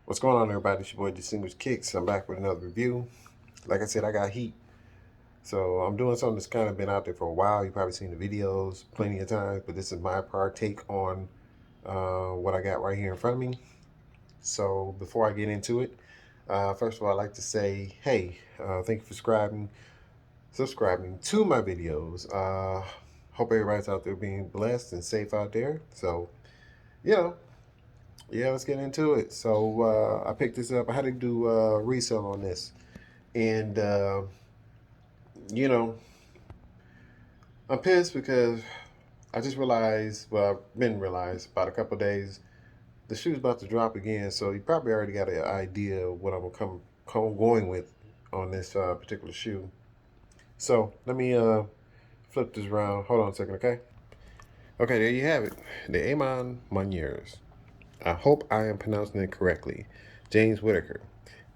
What's going on, everybody? It's your boy Distinguished Kicks. I'm back with another review. Like I said, I got heat. So I'm doing something that's kind of been out there for a while. You've probably seen the videos plenty of times, but this is my partake on what I got right here in front of me. So before I get into it, first of all, I'd like to say, hey, thank you for subscribing to my videos. Hope everybody's out there being blessed and safe out there. So, you know, yeah, let's get into it. So I picked this up. I had to do resale on this, and you know, I'm pissed because I just realized. Well, I've been realized about a couple of days the shoe's about to drop again. So you probably already got an idea of what I'm gonna come going with on this particular shoe. So let me flip this around. Hold on a second, okay? Okay, there you have it. The MA Manieres. I hope I am pronouncing it correctly. James Whittaker.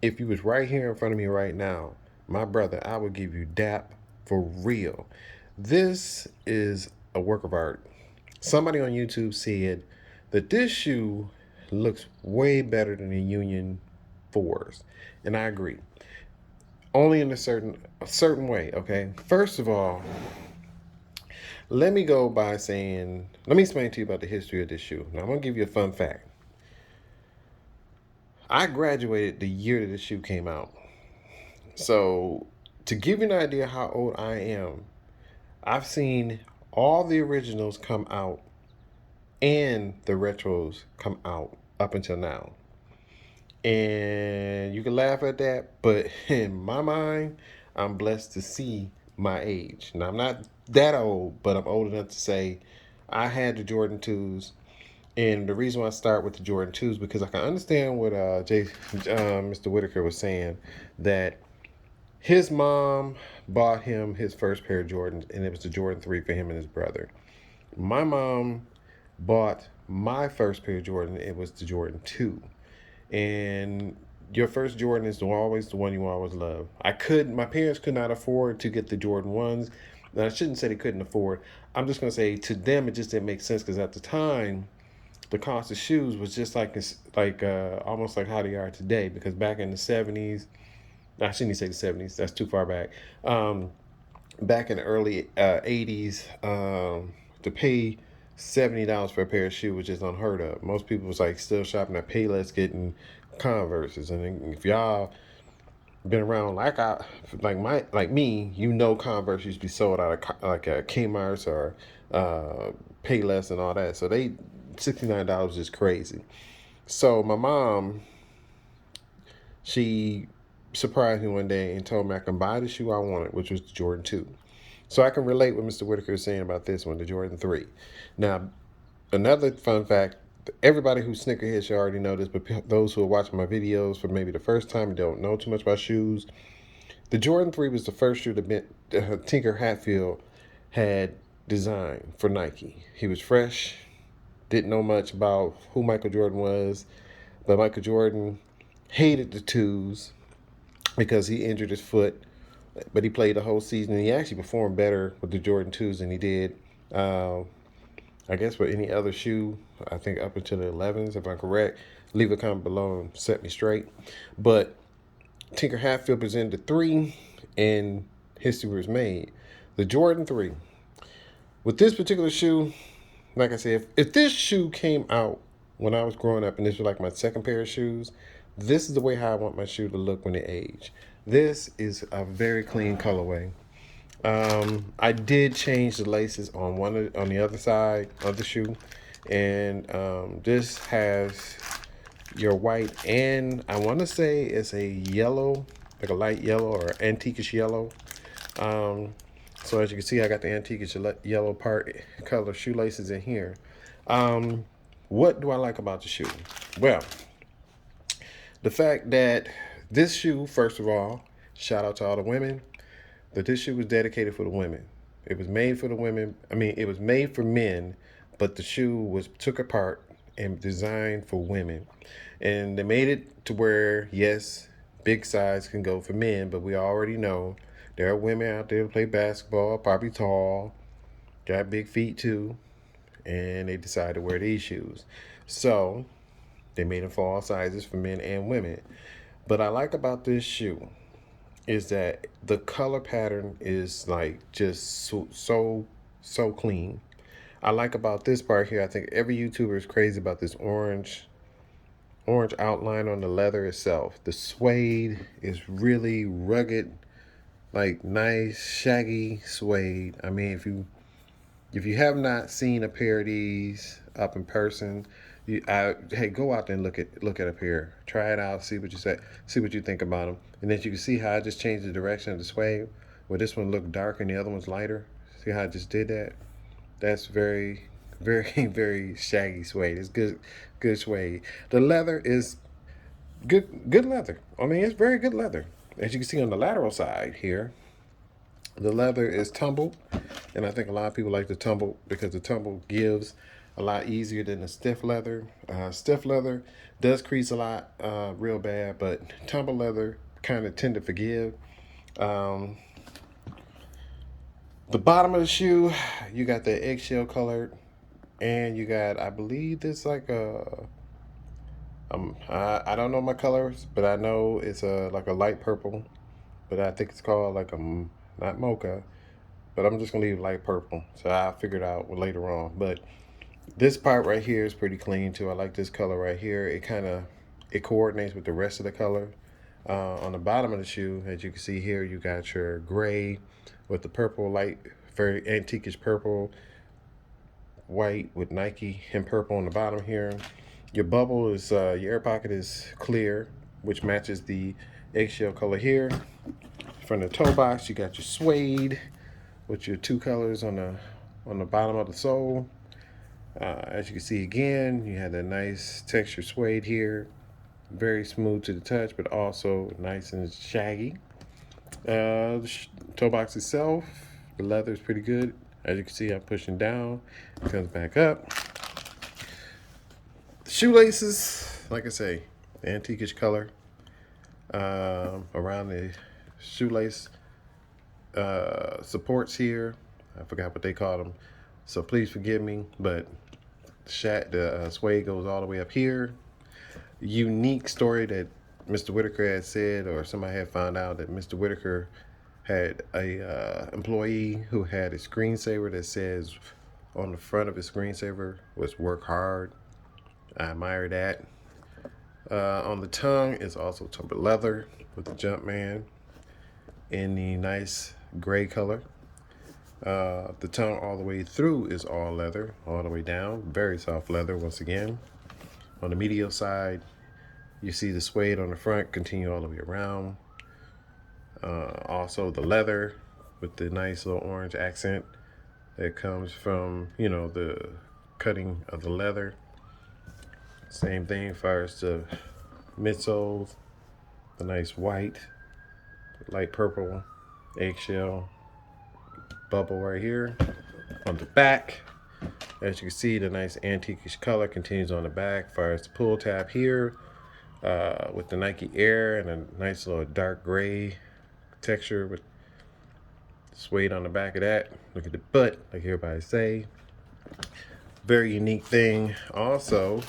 If you was right here in front of me right now, my brother, I would give you dap for real. This is a work of art. Somebody on YouTube said that this shoe looks way better than the Union 4s. And I agree. Only in a certain way, okay? First of all, let me go by saying, let me explain to you about the history of this shoe. Now I'm gonna give you a fun fact. I graduated the year that this shoe came out. So, to give you an idea how old I am, I've seen all the originals come out and the retros come out up until now. And you can laugh at that, but in my mind, I'm blessed to see my age. Now, I'm not that old, but I'm old enough to say I had the Jordan 2s. And the reason why I start with the Jordan 2s because I can understand what Mr. Whittaker was saying, that his mom bought him his first pair of Jordans, and it was the Jordan 3 for him and his brother. My mom bought my first pair of Jordan, it was the Jordan 2. And your first Jordan is always the one you always love. My parents could not afford to get the Jordan 1s. Now, I shouldn't say they couldn't afford. I'm just going to say to them, it just didn't make sense because at the time, the cost of shoes was just like almost like how they are today. Because back in the 70s, I shouldn't even say the 70s. That's too far back. Back in the early 80s, to pay $70 for a pair of shoes was just unheard of. Most people was like still shopping at Payless getting Converses. And if y'all been around like me, Converse used to be sold out of like Kmart's or Payless and all that. So they $69 is crazy. So my mom, she surprised me one day and told me I can buy the shoe I wanted, which was the Jordan 2. So I can relate what Mr. Whittaker is saying about this one, the Jordan 3. Now, another fun fact, everybody who's sneakerhead should already know this, but those who are watching my videos for maybe the first time and don't know too much about shoes, the Jordan 3 was the first shoe that Tinker Hatfield had designed for Nike. He was fresh, didn't know much about who Michael Jordan was, but Michael Jordan hated the 2s because he injured his foot, but he played the whole season, and he actually performed better with the Jordan 2s than he did, I guess, with any other shoe. I think up until the 11s, if I'm correct. Leave a comment below and set me straight. But Tinker Hatfield presented the 3, and history was made. The Jordan 3. With this particular shoe, like I said, if this shoe came out when I was growing up and this was like my second pair of shoes, this is the way how I want my shoe to look when it age. This is a very clean colorway. I did change the laces on the other side of the shoe, and this has your white, and I want to say it's a yellow, like a light yellow or antiquish yellow. So as you can see, I got the antiquish yellow color shoelaces in here. What do I like about the shoe? Well, the fact that this shoe, first of all, shout out to all the women, that this shoe was dedicated for the women. It was made for the women. I mean, it was made for men, but the shoe was took apart and designed for women. And they made it to where, yes, big size can go for men, but we already know there are women out there who play basketball, probably tall, got big feet too, and they decided to wear these shoes. So They made them for all sizes for men and women. But I like about this shoe is that the color pattern is like just so clean. I like about this part here. I think every YouTuber is crazy about this orange outline on the leather itself. The suede is really rugged, like nice shaggy suede. I mean, if you have not seen a pair of these up in person, hey, go out there and look at a pair. Try it out. See what you say. See what you think about them. And then you can see how I just changed the direction of the suede. Where this one looked dark and the other one's lighter. See how I just did that? That's very shaggy suede. It's good suede. The leather is good leather. I mean, it's very good leather. As you can see on the lateral side here, the leather is tumbled, and I think a lot of people like the tumble because the tumble gives a lot easier than the stiff leather. Stiff leather does crease a lot real bad, but tumble leather kind of tend to forgive. Um, the bottom of the shoe, you got the eggshell colored, and you got, I believe this like a, I don't know my colors, but I know it's like a light purple, but I think it's called like a, not mocha, but I'm just gonna leave light purple. So I'll figure it out later on. But this part right here is pretty clean too. I like this color right here. It coordinates with the rest of the color. On the bottom of the shoe, as you can see here, you got your gray with the purple, light, very antiquish purple, white with Nike and purple on the bottom here. Your bubble is, your air pocket is clear, which matches the eggshell color here. From the toe box, you got your suede with your two colors on the bottom of the sole. As you can see again, you have that nice texture suede here. Very smooth to the touch, but also nice and shaggy. The toe box itself, the leather is pretty good. As you can see, I'm pushing down. It comes back up. The shoelaces, like I say, antiquish color around the shoelace supports here. I forgot what they call them, so please forgive me. But the suede goes all the way up here. Unique story that Mr. Whittaker had said, or somebody had found out that Mr. Whittaker had a employee who had a screensaver that says on the front of his screensaver was "work hard." I admire that. On the tongue is also tumbled leather with the Jumpman in the nice gray color. The tongue all the way through is all leather, all the way down. Very soft leather once again. On the medial side, you see the suede on the front continue all the way around. Also the leather with the nice little orange accent that comes from, the cutting of the leather. Same thing as far as the midsoles, the nice white, light purple, eggshell, bubble right here. On the back, as you can see, the nice antiquish color continues on the back. As far as the pull tab here, with the Nike Air and a nice little dark gray texture with suede on the back of that. Look at the butt, like everybody say. Very unique thing. Also,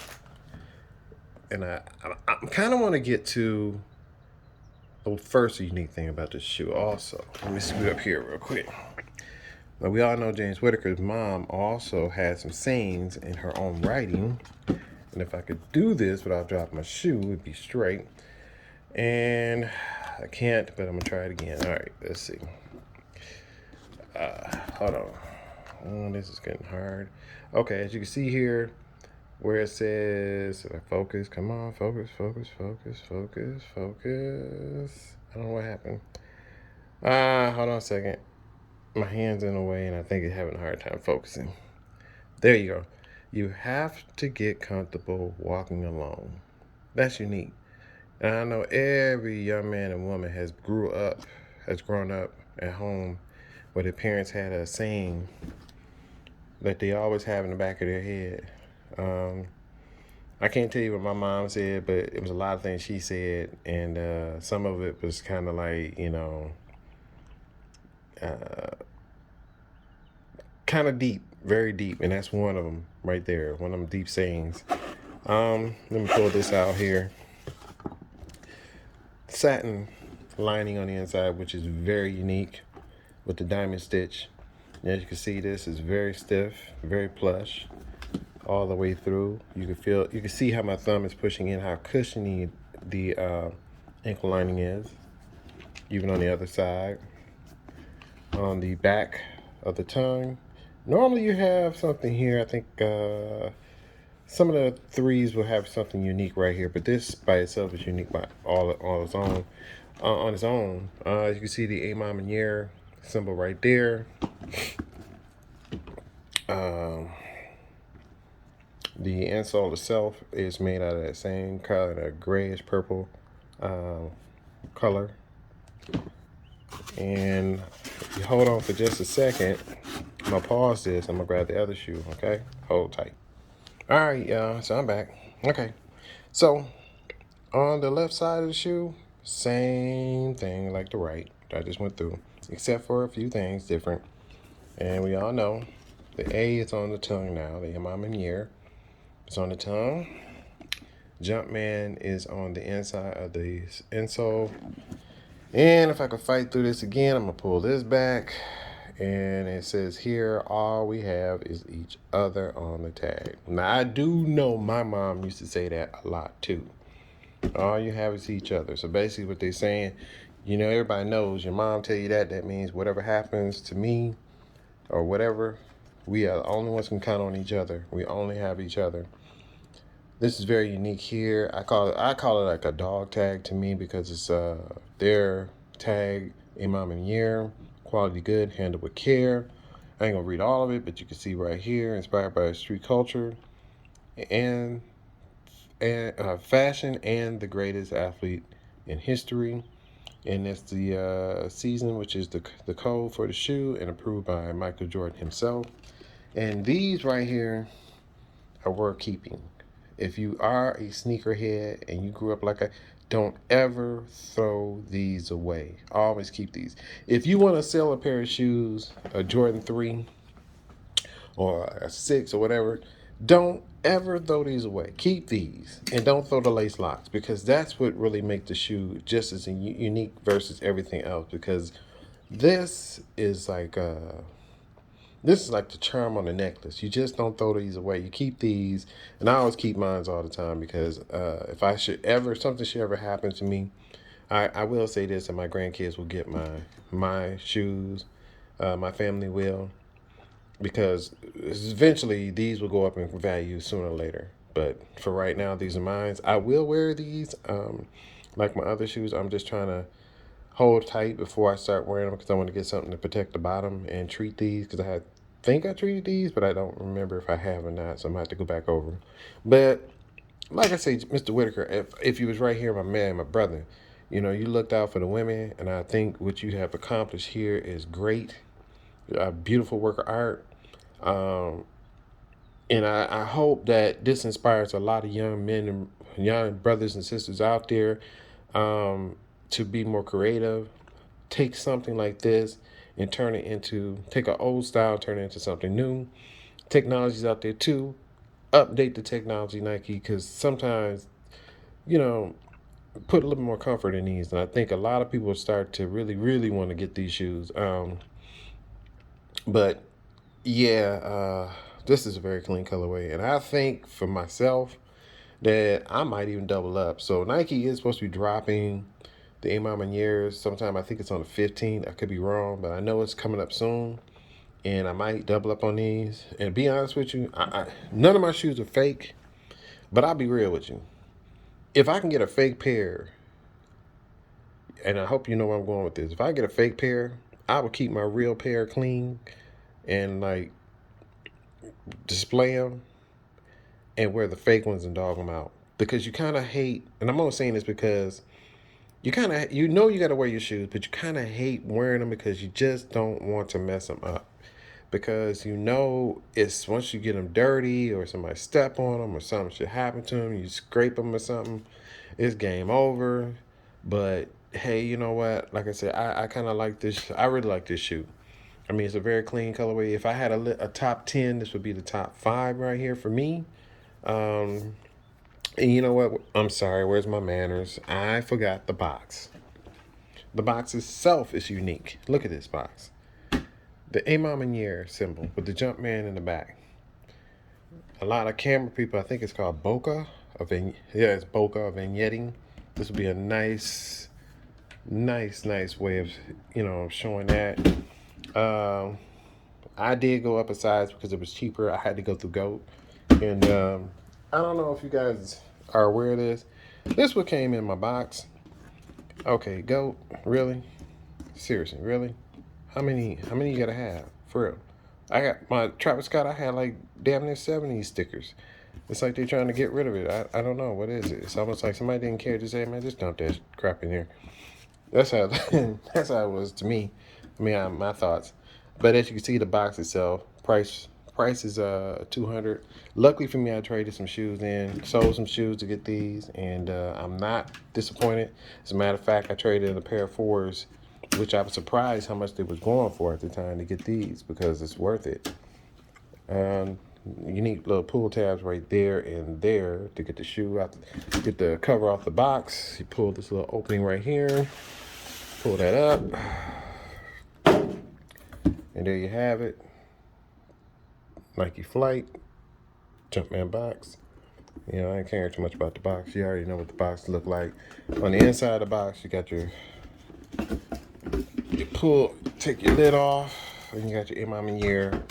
and I kind of want to get to the first unique thing about this shoe. Also, let me scoot up here real quick. Now, we all know James Whittaker's mom also had some sayings in her own writing. And if I could do this without dropping my shoe, it'd be straight. And I can't, but I'm gonna try it again. All right, let's see. Hold on. Oh, this is getting hard. Okay, as you can see here, where it says, focus, come on, focus. I don't know what happened. Hold on a second. My hand's in the way and I think it's having a hard time focusing. There you go. You have to get comfortable walking alone. That's unique. And I know every young man and woman has grown up at home where their parents had a saying that they always have in the back of their head. I can't tell you what my mom said, but it was a lot of things she said, and some of it was kind of like, kind of deep, very deep, and that's one of them right there, one of them deep sayings. Let me pull this out here. Satin lining on the inside, which is very unique with the diamond stitch. As you can see, this is very stiff, very plush all the way through. You can see how my thumb is pushing in, how cushiony the ankle lining is. Even on the other side, on the back of the tongue. Normally you have something here. I think some of the threes will have something unique right here, but this by itself is unique by all its own. On its own, you can see the MA Maniere symbol right there. The insole itself is made out of that same color, that grayish purple color. And if you hold on for just a second, I'm gonna pause this. I'm gonna grab the other shoe. Okay, hold tight. All right, y'all. So I'm back. Okay, so on the left side of the shoe, same thing like the right that I just went through, except for a few things different. And we all know the A is on the tongue now. The MA Maniere is on the tongue. Jumpman is on the inside of the insole. And if I could fight through this again, I'm gonna pull this back. And it says here, all we have is each other on the tag. Now, I do know my mom used to say that a lot too. All you have is each other. So basically what they're saying, everybody knows your mom tell you that means whatever happens to me or whatever, we are the only ones who can count on each other. We only have each other. This is very unique here. I call it like a dog tag to me because it's their tag, MA Maniere, quality good, handled with care. I ain't gonna read all of it, but you can see right here, inspired by street culture and fashion and the greatest athlete in history. And it's the season, which is the code for the shoe, and approved by Michael Jordan himself. And these right here are worth keeping. If you are a sneakerhead and you grew up like don't ever throw these away. Always keep these. If you want to sell a pair of shoes, a Jordan 3 or a 6 or whatever, don't ever throw these away. Keep these and don't throw the lace locks, because that's what really makes the shoe just as unique versus everything else, because this is like the charm on the necklace. You just don't throw these away. You keep these, and I always keep mine all the time because if something should ever happen to me, I will say this, and my grandkids will get my shoes. My family will, because eventually these will go up in value sooner or later. But for right now, these are mine. I will wear these, like my other shoes. I'm just trying to hold tight before I start wearing them because I want to get something to protect the bottom and treat these, because I think I treated these, but I don't remember if I have or not, so I'm going to have to go back over. But like I say, Mr. Whittaker, if you was right here, my man, my brother, you looked out for the women, and I think what you have accomplished here is great. A beautiful work of art. And I hope that this inspires a lot of young men and young brothers and sisters out there to be more creative. Take something like this and take an old style, turn it into something new. Technology's out there too. Update the technology, Nike, because sometimes, put a little more comfort in these. And I think a lot of people start to really, really want to get these shoes. But yeah, this is a very clean colorway. And I think for myself that I might even double up. So Nike is supposed to be dropping the MA Maniere sometime. I think it's on the 15th. I could be wrong, but I know it's coming up soon. And I might double up on these. And be honest with you, none of my shoes are fake. But I'll be real with you. If I can get a fake pair, and I hope you know where I'm going with this. If I get a fake pair, I will keep my real pair clean and like display them and wear the fake ones and dog them out. Because you kind of hate, and I'm only saying this because you got to wear your shoes, but you kind of hate wearing them because you just don't want to mess them up. Because it's once you get them dirty or somebody step on them or something should happen to them, you scrape them or something, it's game over. But hey, you know what? Like I said, I kind of like this. I really like this shoe. I mean, it's a very clean colorway. If I had a top 10, this would be the top 5 right here for me. And you know what? I'm sorry. Where's my manners? I forgot the box. The box itself is unique. Look at this box. The MA Maniere symbol with the jump man in the back. A lot of camera people, I think it's called bokeh. It's bokeh vignetting. This would be a nice way of showing that. I did go up a size because it was cheaper. I had to go through GOAT, and I don't know if you guys are aware of this. This what came in my box. Okay, GOAT, really? Seriously, really? How many you gotta have? For real. I got my Travis Scott, I had like damn near 70 stickers. It's like they're trying to get rid of it. I don't know. What is it? It's almost like somebody didn't care. Just say, man, just dump that crap in here. That's how that's how it was to me. I mean, my thoughts. But as you can see, the box itself, price is 200. Luckily for me, I traded some shoes in, sold some shoes to get these, and I'm not disappointed. As a matter of fact, I traded in a pair of fours, which I was surprised how much they was going for at the time to get these because it's worth it. You need little pull tabs right there and there to get the shoe out, get the cover off the box. You pull this little opening right here, pull that up, and there you have it. Nike Flight, Jumpman box. You know, I ain't caring too much about the box. You already know what the box look like. On the inside of the box, you got your pull, take your lid off, and you got your MA Maniere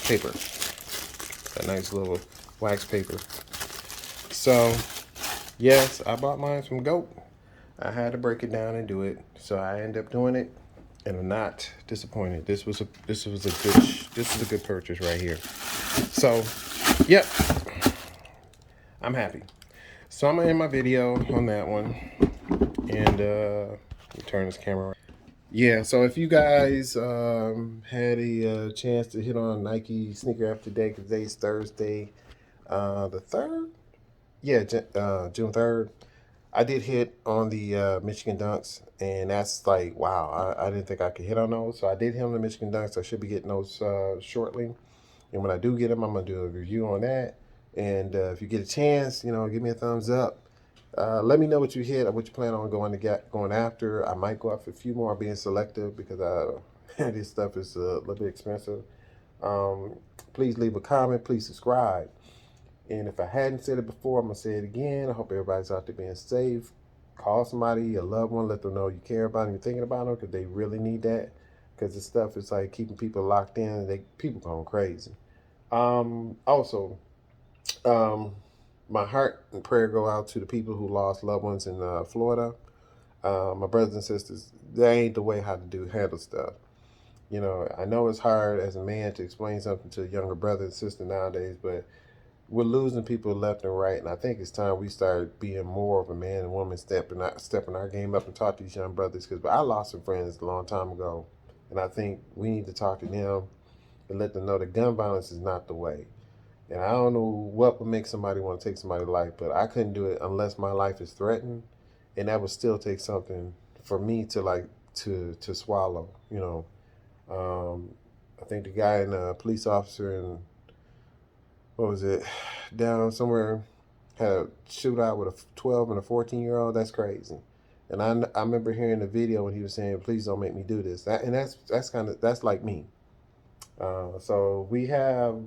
paper. That nice little wax paper. So, yes, I bought mine from GOAT. I had to break it down and do it, so I ended up doing it, and I'm not disappointed. This was a good purchase right here. So, yep, I'm happy. So I'm gonna end my video on that one, and let me turn this camera around. Yeah, so if you guys had a chance to hit on Nike sneaker app today, because today's Thursday, the 3rd, yeah, June 3rd. I did hit on the Michigan Dunks, and that's like, wow, I didn't think I could hit on those. So I did hit on the Michigan Dunks. I should be getting those shortly. And when I do get them, I'm going to do a review on that. And if you get a chance, give me a thumbs up. Let me know what you hit or what you plan on going after. I might go after a few more, being selective because this stuff is a little bit expensive. Please leave a comment. Please subscribe. And if I hadn't said it before, I'm going to say it again. I hope everybody's out there being safe. Call somebody, a loved one, let them know you care about them, you're thinking about them, because they really need that. Because this stuff is like keeping people locked in, and people going crazy. Also, my heart and prayer go out to the people who lost loved ones in Florida. My brothers and sisters, that ain't the way how to handle stuff. I know it's hard as a man to explain something to a younger brother and sister nowadays, but we're losing people left and right, and I think it's time we start being more of a man and woman, stepping our game up and talk to these young brothers. Because I lost some friends a long time ago, and I think we need to talk to them and let them know that gun violence is not the way. And I don't know what would make somebody want to take somebody's life, but I couldn't do it unless my life is threatened, and that would still take something for me to swallow. I think the guy and the police officer and what was it, down somewhere, had a shootout with a 12 and a 14-year-old. That's crazy. And I remember hearing the video when he was saying, "Please don't make me do this." That's like me. So we have,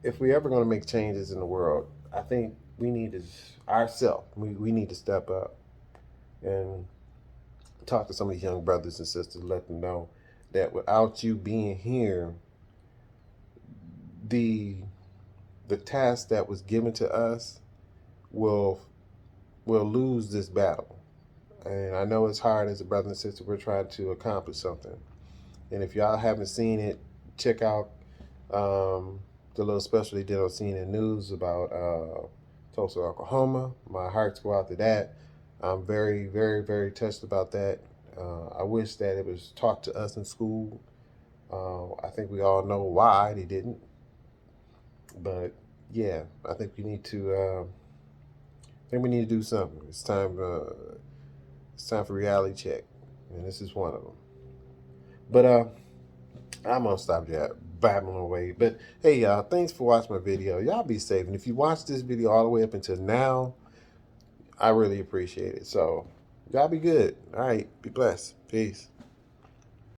if we ever going to make changes in the world, I think we need to ourselves. We need to step up and talk to some of these young brothers and sisters, let them know that without you being here, the task that was given to us will lose this battle. And I know it's hard as a brother and sister. We're trying to accomplish something. And if y'all haven't seen it, check out the little special they did on CNN News about Tulsa, Oklahoma. My hearts go out to that. I'm very, very, very touched about that. I wish that it was taught to us in school. I think we all know why they didn't. But yeah, I think we need to. We need to do something. It's time. It's time for reality check, and this is one of them. But I'm gonna stop babbling away. But hey, y'all, thanks for watching my video. Y'all be safe. And if you watched this video all the way up until now, I really appreciate it. So y'all be good. All right. Be blessed. Peace.